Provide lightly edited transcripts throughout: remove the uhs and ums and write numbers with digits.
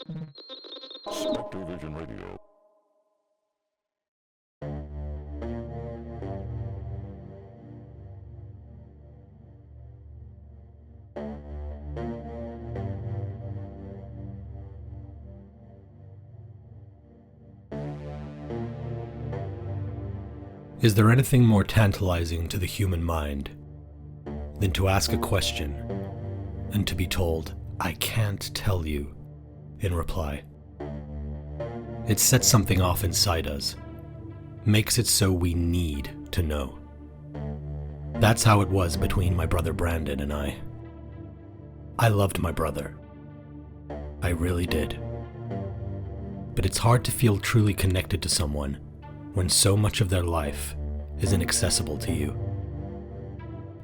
Spectrovision Radio. Is there anything more tantalizing to the human mind than to ask a question and to be told, "I can't tell you," in reply? It sets something off inside us, makes it so we need to know. That's how it was between my brother Brandon and I. I loved my brother. I really did. But it's hard to feel truly connected to someone when so much of their life is inaccessible to you.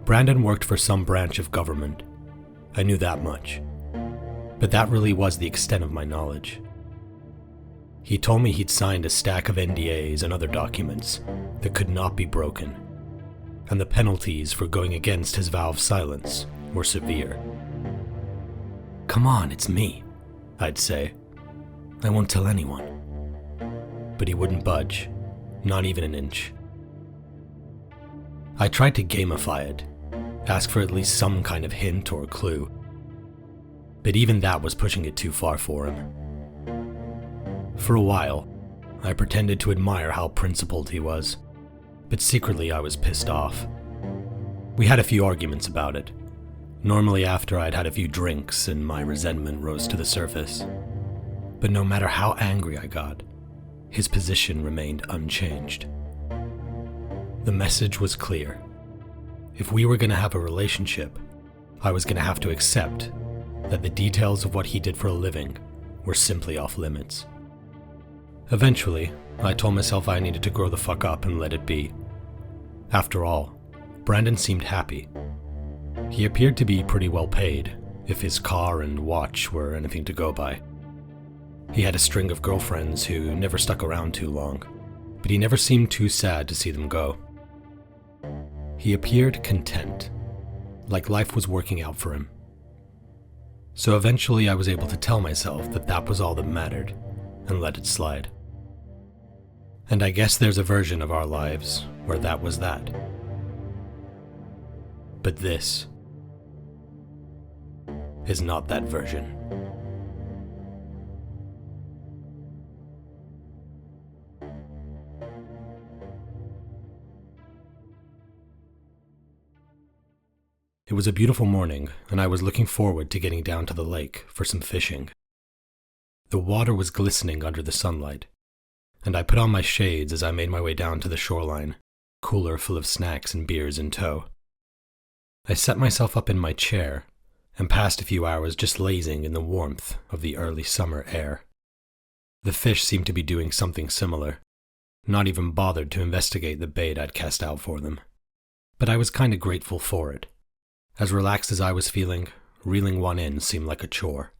Brandon worked for some branch of government. I knew that much. But that really was the extent of my knowledge. He told me he'd signed a stack of NDAs and other documents that could not be broken, and the penalties for going against his vow of silence were severe. "Come on, it's me," I'd say. "I won't tell anyone." But he wouldn't budge. Not even an inch. I tried to gamify it, ask for at least some kind of hint or clue. But even that was pushing it too far for him. For a while, I pretended to admire how principled he was, but secretly I was pissed off. We had a few arguments about it, normally after I'd had a few drinks and my resentment rose to the surface. But no matter how angry I got, his position remained unchanged. The message was clear. If we were going to have a relationship, I was going to have to accept that the details of what he did for a living were simply off limits. Eventually, I told myself I needed to grow the fuck up and let it be. After all, Brandon seemed happy. He appeared to be pretty well paid, if his car and watch were anything to go by. He had a string of girlfriends who never stuck around too long, but he never seemed too sad to see them go. He appeared content, like life was working out for him. So eventually I was able to tell myself that that was all that mattered, and let it slide. And I guess there's a version of our lives where that was that. But this is not that version. It was a beautiful morning, and I was looking forward to getting down to the lake for some fishing. The water was glistening under the sunlight, and I put on my shades as I made my way down to the shoreline, cooler full of snacks and beers in tow. I set myself up in my chair and passed a few hours just lazing in the warmth of the early summer air. The fish seemed to be doing something similar, not even bothered to investigate the bait I'd cast out for them. But I was kinda grateful for it. As relaxed as I was feeling, reeling one in seemed like a chore.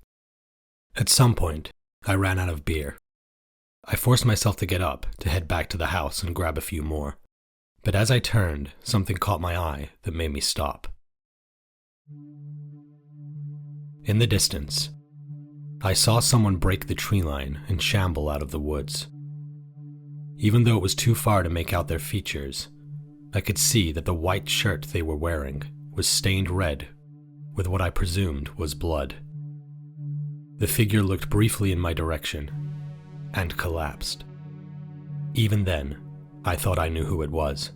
At some point, I ran out of beer. I forced myself to get up to head back to the house and grab a few more. But as I turned, something caught my eye that made me stop. In the distance, I saw someone break the tree line and shamble out of the woods. Even though it was too far to make out their features, I could see that the white shirt they were wearing was stained red with what I presumed was blood. The figure looked briefly in my direction and collapsed. Even then, I thought I knew who it was,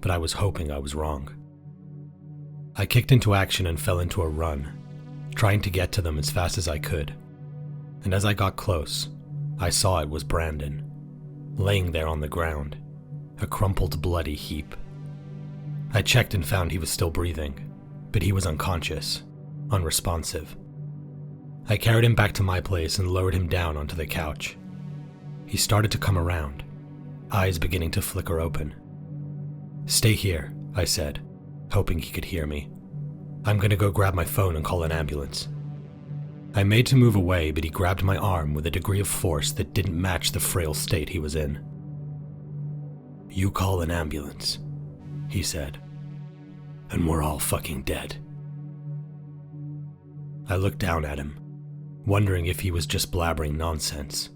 but I was hoping I was wrong. I kicked into action and fell into a run, trying to get to them as fast as I could. And as I got close, I saw it was Brandon, laying there on the ground, a crumpled, bloody heap. I checked and found he was still breathing, but he was unconscious, unresponsive. I carried him back to my place and lowered him down onto the couch. He started to come around, eyes beginning to flicker open. "Stay here," I said, hoping he could hear me. "I'm gonna go grab my phone and call an ambulance." I made to move away, but he grabbed my arm with a degree of force that didn't match the frail state he was in. "You call an ambulance," he said, "and we're all fucking dead." I looked down at him, wondering if he was just blabbering nonsense,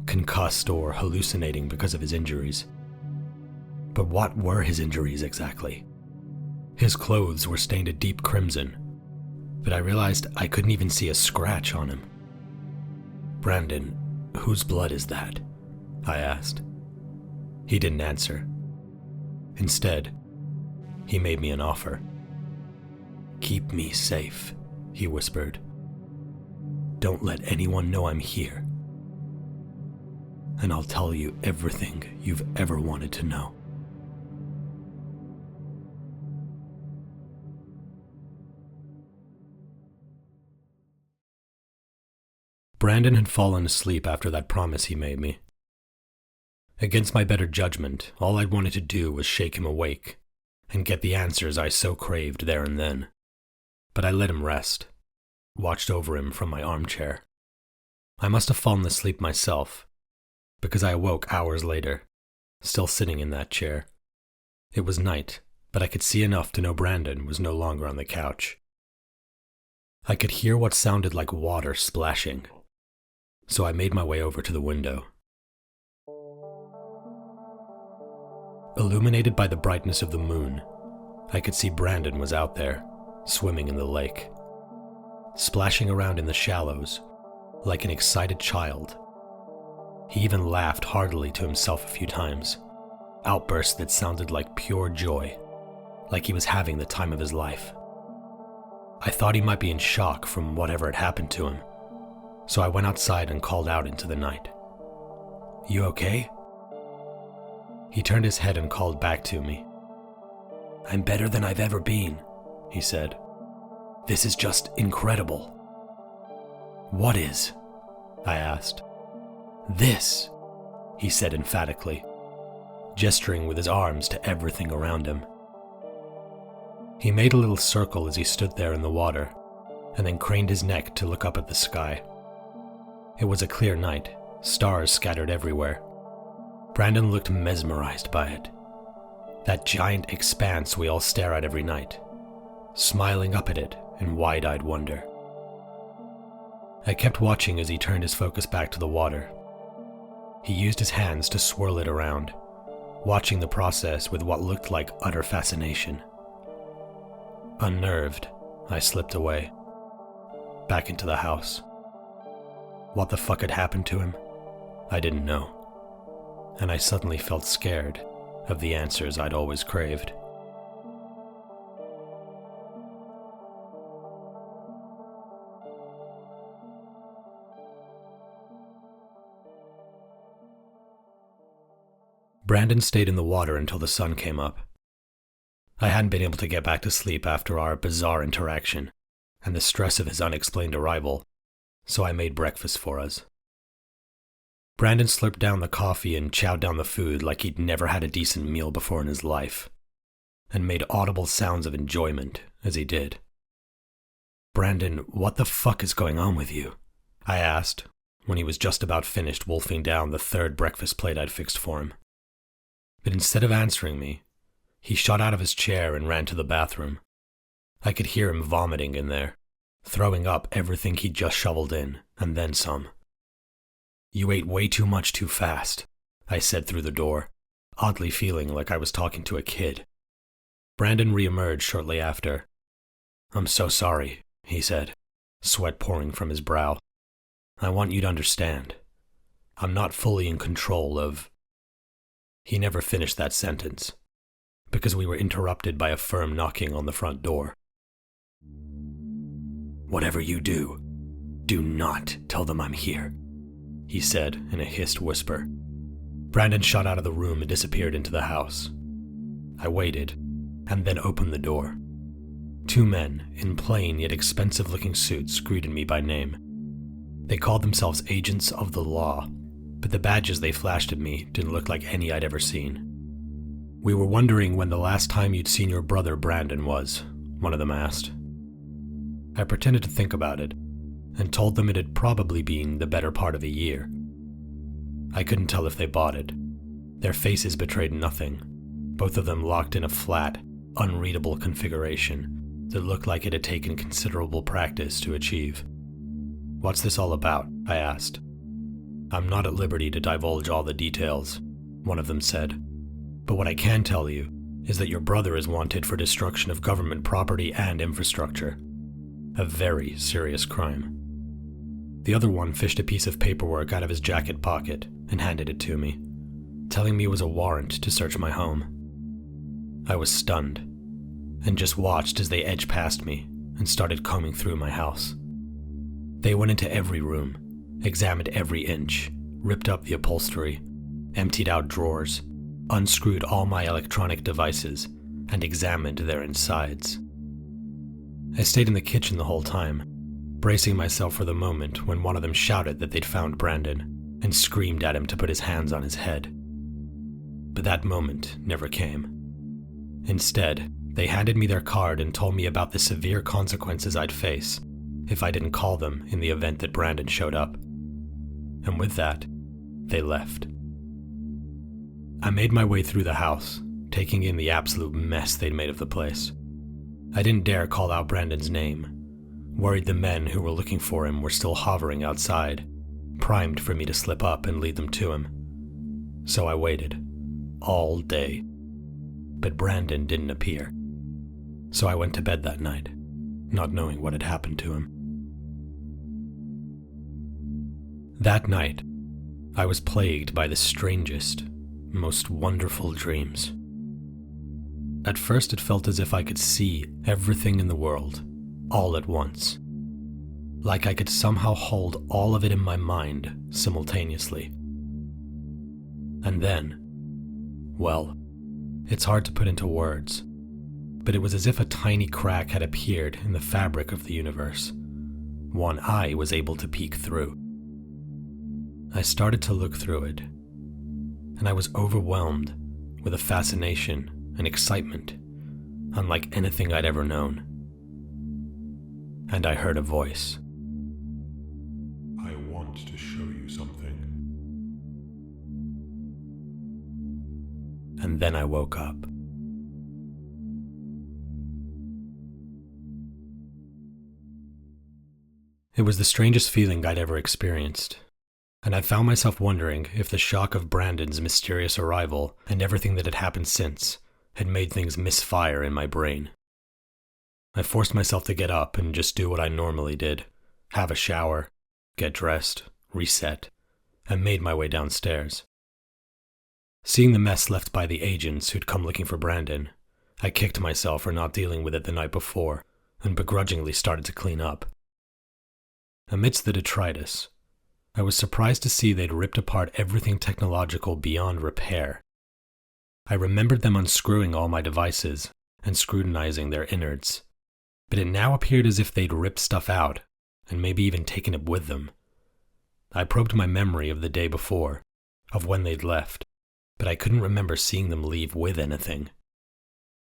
concussed or hallucinating because of his injuries. But what were his injuries exactly? His clothes were stained a deep crimson, but I realized I couldn't even see a scratch on him. "Brandon, whose blood is that?" I asked. He didn't answer. Instead, he made me an offer. "Keep me safe," he whispered. "Don't let anyone know I'm here. And I'll tell you everything you've ever wanted to know." Brandon had fallen asleep after that promise he made me. Against my better judgment, all I'd wanted to do was shake him awake and get the answers I so craved there and then. But I let him rest, watched over him from my armchair. I must have fallen asleep myself, because I awoke hours later, still sitting in that chair. It was night, but I could see enough to know Brandon was no longer on the couch. I could hear what sounded like water splashing, so I made my way over to the window. Illuminated by the brightness of the moon, I could see Brandon was out there, swimming in the lake, splashing around in the shallows like an excited child. He even laughed heartily to himself a few times, outbursts that sounded like pure joy, like he was having the time of his life. I thought he might be in shock from whatever had happened to him, so I went outside and called out into the night. "You okay?" He turned his head and called back to me. "I'm better than I've ever been," he said. "This is just incredible." "What is?" I asked. "This," he said emphatically, gesturing with his arms to everything around him. He made a little circle as he stood there in the water, and then craned his neck to look up at the sky. It was a clear night, stars scattered everywhere. Brandon looked mesmerized by it. That giant expanse we all stare at every night, smiling up at it in wide-eyed wonder. I kept watching as he turned his focus back to the water. He used his hands to swirl it around, watching the process with what looked like utter fascination. Unnerved, I slipped away, back into the house. What the fuck had happened to him? I didn't know, and I suddenly felt scared of the answers I'd always craved. Brandon stayed in the water until the sun came up. I hadn't been able to get back to sleep after our bizarre interaction and the stress of his unexplained arrival, so I made breakfast for us. Brandon slurped down the coffee and chowed down the food like he'd never had a decent meal before in his life, and made audible sounds of enjoyment as he did. "Brandon, what the fuck is going on with you?" I asked when he was just about finished wolfing down the third breakfast plate I'd fixed for him. But instead of answering me, he shot out of his chair and ran to the bathroom. I could hear him vomiting in there, throwing up everything he'd just shoveled in, and then some. "You ate way too much too fast," I said through the door, oddly feeling like I was talking to a kid. Brandon reemerged shortly after. "I'm so sorry," he said, sweat pouring from his brow. "I want you to understand. I'm not fully in control of—" He never finished that sentence, because we were interrupted by a firm knocking on the front door. "Whatever you do, do not tell them I'm here," he said in a hissed whisper. Brandon shot out of the room and disappeared into the house. I waited, and then opened the door. Two men, in plain yet expensive-looking suits, greeted me by name. They called themselves agents of the law, but the badges they flashed at me didn't look like any I'd ever seen. "We were wondering when the last time you'd seen your brother Brandon was," one of them asked. I pretended to think about it, and told them it had probably been the better part of a year. I couldn't tell if they bought it. Their faces betrayed nothing, both of them locked in a flat, unreadable configuration that looked like it had taken considerable practice to achieve. "What's this all about?" I asked. "I'm not at liberty to divulge all the details," one of them said. "But what I can tell you is that your brother is wanted for destruction of government property and infrastructure. A very serious crime." The other one fished a piece of paperwork out of his jacket pocket and handed it to me, telling me it was a warrant to search my home. I was stunned, and just watched as they edged past me and started combing through my house. They went into every room, examined every inch, ripped up the upholstery, emptied out drawers, unscrewed all my electronic devices, and examined their insides. I stayed in the kitchen the whole time, bracing myself for the moment when one of them shouted that they'd found Brandon and screamed at him to put his hands on his head. But that moment never came. Instead, they handed me their card and told me about the severe consequences I'd face if I didn't call them in the event that Brandon showed up. And with that, they left. I made my way through the house, taking in the absolute mess they'd made of the place. I didn't dare call out Brandon's name, worried the men who were looking for him were still hovering outside, primed for me to slip up and lead them to him. So I waited, all day. But Brandon didn't appear. So I went to bed that night, not knowing what had happened to him. That night, I was plagued by the strangest, most wonderful dreams. At first, it felt as if I could see everything in the world, all at once. Like I could somehow hold all of it in my mind simultaneously. And then, well, it's hard to put into words, but it was as if a tiny crack had appeared in the fabric of the universe, one I was able to peek through. I started to look through it, and I was overwhelmed with a fascination and excitement unlike anything I'd ever known. And I heard a voice. "I want to show you something." And then I woke up. It was the strangest feeling I'd ever experienced, and I found myself wondering if the shock of Brandon's mysterious arrival and everything that had happened since had made things misfire in my brain. I forced myself to get up and just do what I normally did, have a shower, get dressed, reset, and made my way downstairs. Seeing the mess left by the agents who'd come looking for Brandon, I kicked myself for not dealing with it the night before and begrudgingly started to clean up. Amidst the detritus, I was surprised to see they'd ripped apart everything technological beyond repair. I remembered them unscrewing all my devices and scrutinizing their innards, but it now appeared as if they'd ripped stuff out and maybe even taken it with them. I probed my memory of the day before, of when they'd left, but I couldn't remember seeing them leave with anything.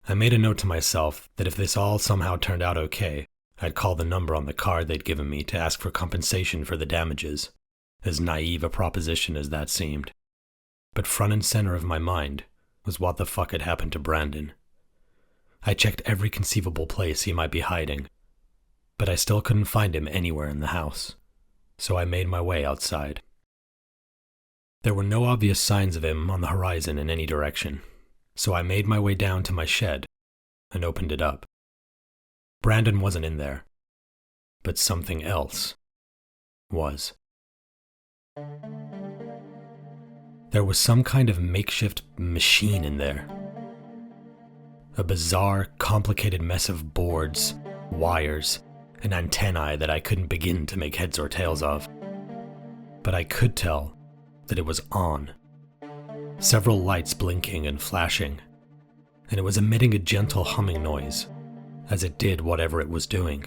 I made a note to myself that if this all somehow turned out okay, I'd call the number on the card they'd given me to ask for compensation for the damages, as naive a proposition as that seemed. But front and center of my mind was what the fuck had happened to Brandon. I checked every conceivable place he might be hiding, but I still couldn't find him anywhere in the house, so I made my way outside. There were no obvious signs of him on the horizon in any direction, so I made my way down to my shed and opened it up. Brandon wasn't in there, but something else was. There was some kind of makeshift machine in there. A bizarre, complicated mess of boards, wires, and antennae that I couldn't begin to make heads or tails of. But I could tell that it was on. Several lights blinking and flashing, and it was emitting a gentle humming noise as it did whatever it was doing.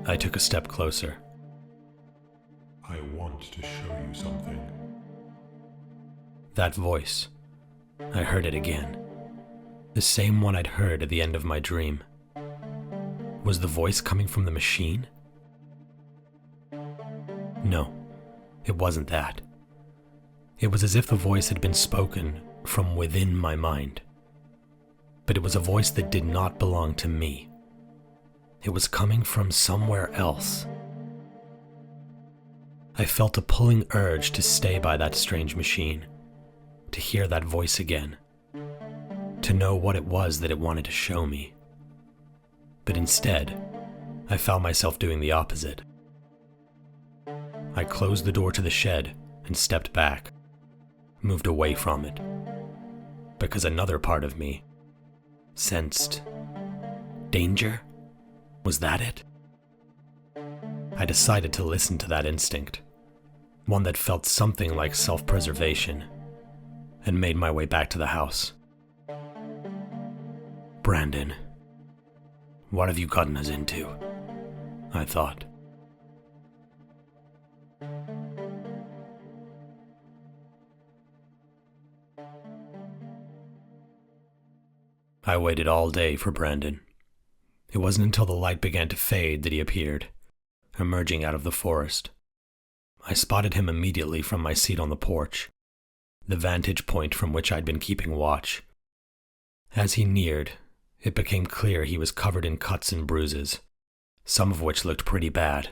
I took a step closer. "I want to show you something." That voice, I heard it again. The same one I'd heard at the end of my dream. Was the voice coming from the machine? No, it wasn't that. It was as if the voice had been spoken from within my mind. But it was a voice that did not belong to me. It was coming from somewhere else, I felt a pulling urge to stay by that strange machine, to hear that voice again, to know what it was that it wanted to show me. But instead, I found myself doing the opposite. I closed the door to the shed and stepped back, moved away from it, because another part of me sensed danger. Was that it? I decided to listen to that instinct, one that felt something like self-preservation, and made my way back to the house. Brandon, what have you gotten us into? I thought. I waited all day for Brandon. It wasn't until the light began to fade that he appeared, emerging out of the forest. I spotted him immediately from my seat on the porch, the vantage point from which I'd been keeping watch. As he neared, it became clear he was covered in cuts and bruises, some of which looked pretty bad.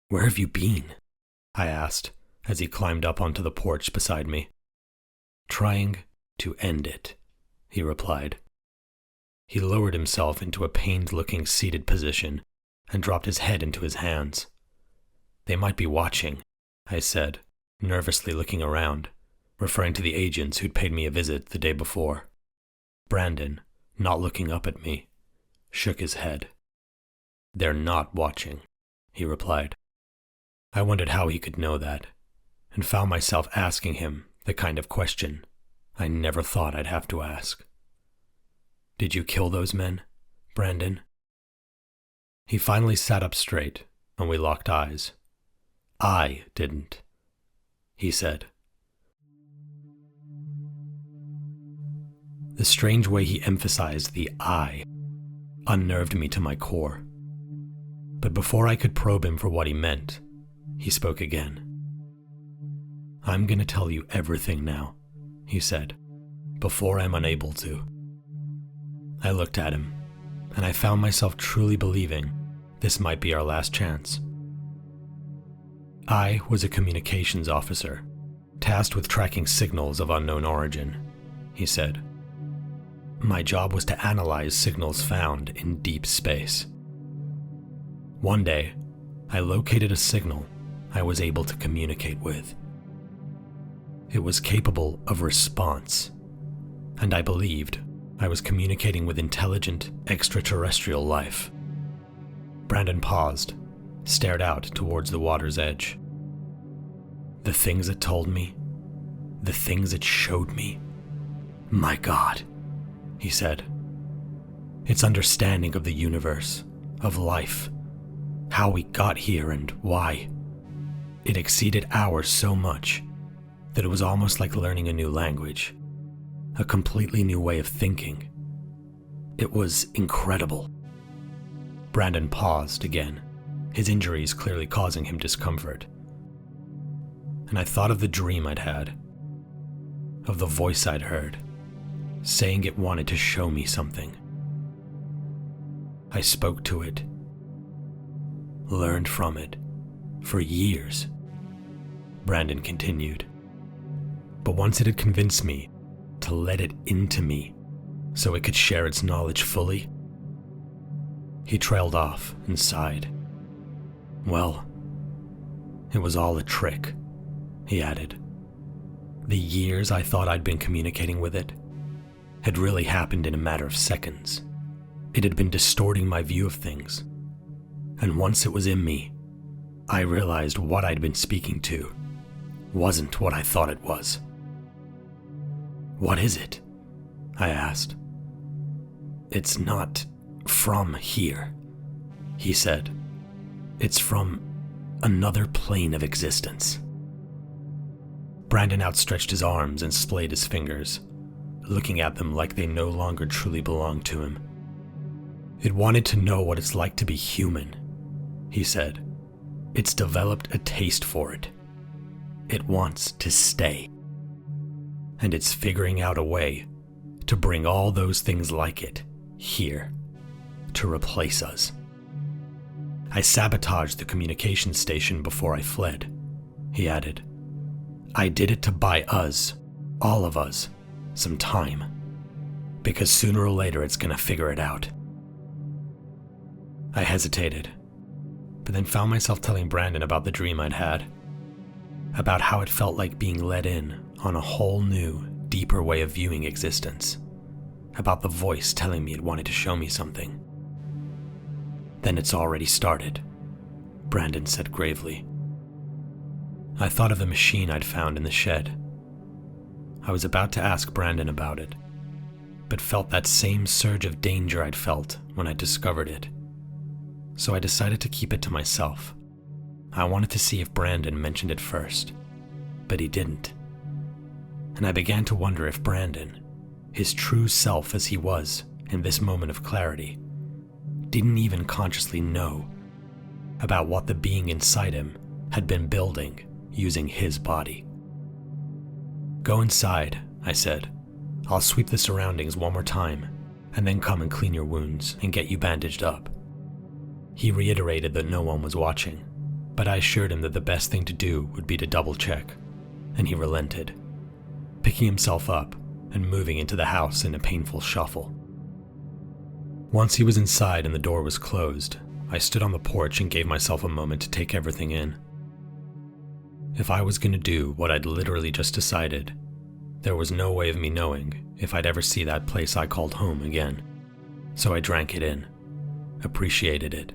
"Where have you been?" I asked, as he climbed up onto the porch beside me. "Trying to end it," he replied. He lowered himself into a pained-looking seated position and dropped his head into his hands. "They might be watching," I said, nervously looking around, referring to the agents who'd paid me a visit the day before. Brandon, not looking up at me, shook his head. "They're not watching," he replied. I wondered how he could know that, and found myself asking him the kind of question I never thought I'd have to ask. "Did you kill those men, Brandon?" He finally sat up straight, and we locked eyes. "I didn't," he said. The strange way he emphasized the "I" unnerved me to my core. But before I could probe him for what he meant, he spoke again. "I'm going to tell you everything now," he said, "before I'm unable to." I looked at him, and I found myself truly believing this might be our last chance. I was a communications officer, tasked with tracking signals of unknown origin, he said. My job was to analyze signals found in deep space. One day, I located a signal I was able to communicate with. It was capable of response, and I believed I was communicating with intelligent extraterrestrial life. Brandon paused, stared out towards the water's edge. The things it told me, the things it showed me. My God, he said. Its understanding of the universe, of life, how we got here and why. It exceeded ours so much that it was almost like learning a new language, a completely new way of thinking. It was incredible. Brandon paused again, his injuries clearly causing him discomfort. And I thought of the dream I'd had, of the voice I'd heard, saying it wanted to show me something. I spoke to it, learned from it, for years, Brandon continued. But once it had convinced me to let it into me so it could share its knowledge fully, he trailed off and sighed. Well, it was all a trick, he added. The years I thought I'd been communicating with it had really happened in a matter of seconds. It had been distorting my view of things. And once it was in me, I realized what I'd been speaking to wasn't what I thought it was. What is it? I asked. It's not from here, he said. It's from another plane of existence. Brandon outstretched his arms and splayed his fingers, looking at them like they no longer truly belonged to him. It wanted to know what it's like to be human, he said. It's developed a taste for it. It wants to stay. And it's figuring out a way to bring all those things like it here, to replace us. I sabotaged the communications station before I fled, he added. I did it to buy us, all of us, some time. Because sooner or later it's gonna figure it out. I hesitated, but then found myself telling Brandon about the dream I'd had. About how it felt like being let in on a whole new, deeper way of viewing existence. About the voice telling me it wanted to show me something. Then it's already started, Brandon said gravely. I thought of the machine I'd found in the shed. I was about to ask Brandon about it, but felt that same surge of danger I'd felt when I discovered it. So I decided to keep it to myself. I wanted to see if Brandon mentioned it first, but he didn't. And I began to wonder if Brandon, his true self as he was in this moment of clarity, didn't even consciously know about what the being inside him had been building using his body. Go inside, I said. I'll sweep the surroundings one more time, and then come and clean your wounds and get you bandaged up. He reiterated that no one was watching, but I assured him that the best thing to do would be to double check, and he relented, picking himself up and moving into the house in a painful shuffle. Once he was inside and the door was closed, I stood on the porch and gave myself a moment to take everything in. If I was going to do what I'd literally just decided, there was no way of me knowing if I'd ever see that place I called home again. So I drank it in, appreciated it,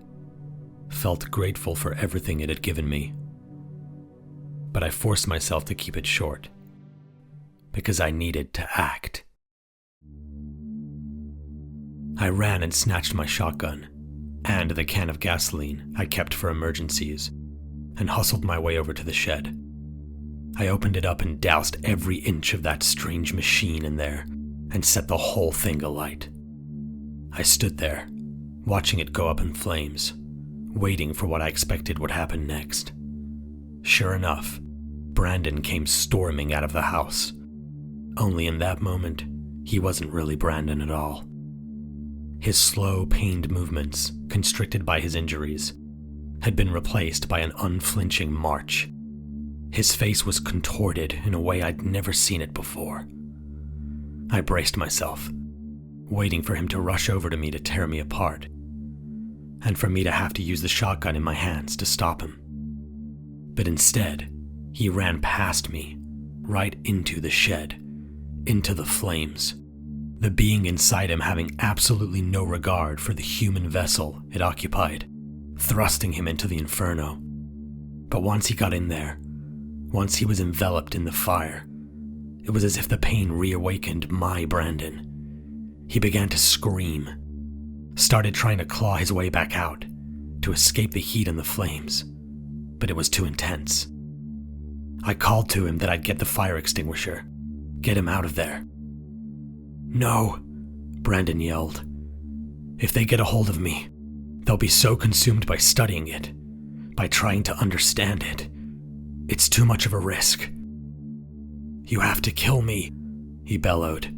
felt grateful for everything it had given me. But I forced myself to keep it short, because I needed to act. I ran and snatched my shotgun, and the can of gasoline I kept for emergencies, and hustled my way over to the shed. I opened it up and doused every inch of that strange machine in there, and set the whole thing alight. I stood there, watching it go up in flames, waiting for what I expected would happen next. Sure enough, Brandon came storming out of the house. Only in that moment, he wasn't really Brandon at all. His slow, pained movements, constricted by his injuries, had been replaced by an unflinching march. His face was contorted in a way I'd never seen it before. I braced myself, waiting for him to rush over to me to tear me apart, and for me to have to use the shotgun in my hands to stop him. But instead, he ran past me, right into the shed, into the flames, the being inside him having absolutely no regard for the human vessel it occupied, thrusting him into the inferno. But once he got in there, once he was enveloped in the fire, it was as if the pain reawakened my Brandon. He began to scream, started trying to claw his way back out, to escape the heat and the flames, but it was too intense. I called to him that I'd get the fire extinguisher, get him out of there. No, Brandon yelled. If they get a hold of me, they'll be so consumed by studying it, by trying to understand it. It's too much of a risk. You have to kill me, he bellowed,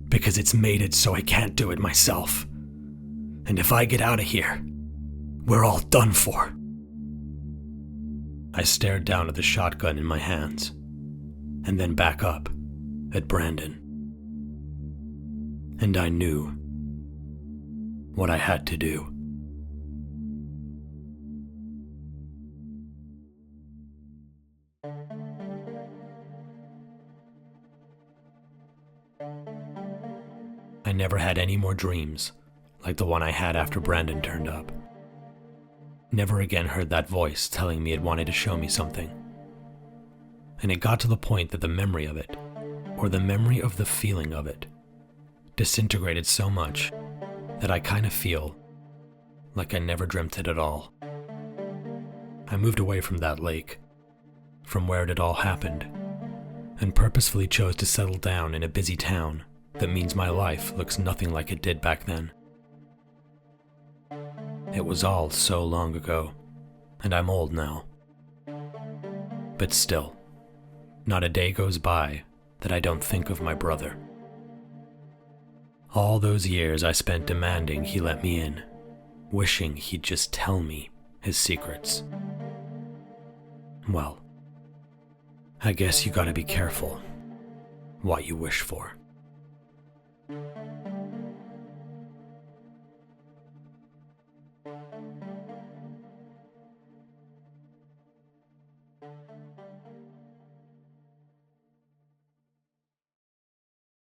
because it's made it so I can't do it myself. And if I get out of here, we're all done for. I stared down at the shotgun in my hands, and then back up at Brandon. And I knew what I had to do. I never had any more dreams like the one I had after Brandon turned up. Never again heard that voice telling me it wanted to show me something. And it got to the point that the memory of it, or the memory of the feeling of it, disintegrated so much that I kind of feel like I never dreamt it at all. I moved away from that lake, from where it had all happened, and purposefully chose to settle down in a busy town that means my life looks nothing like it did back then. It was all so long ago, and I'm old now. But still, not a day goes by that I don't think of my brother. All those years I spent demanding he let me in, wishing he'd just tell me his secrets. Well, I guess you gotta be careful what you wish for.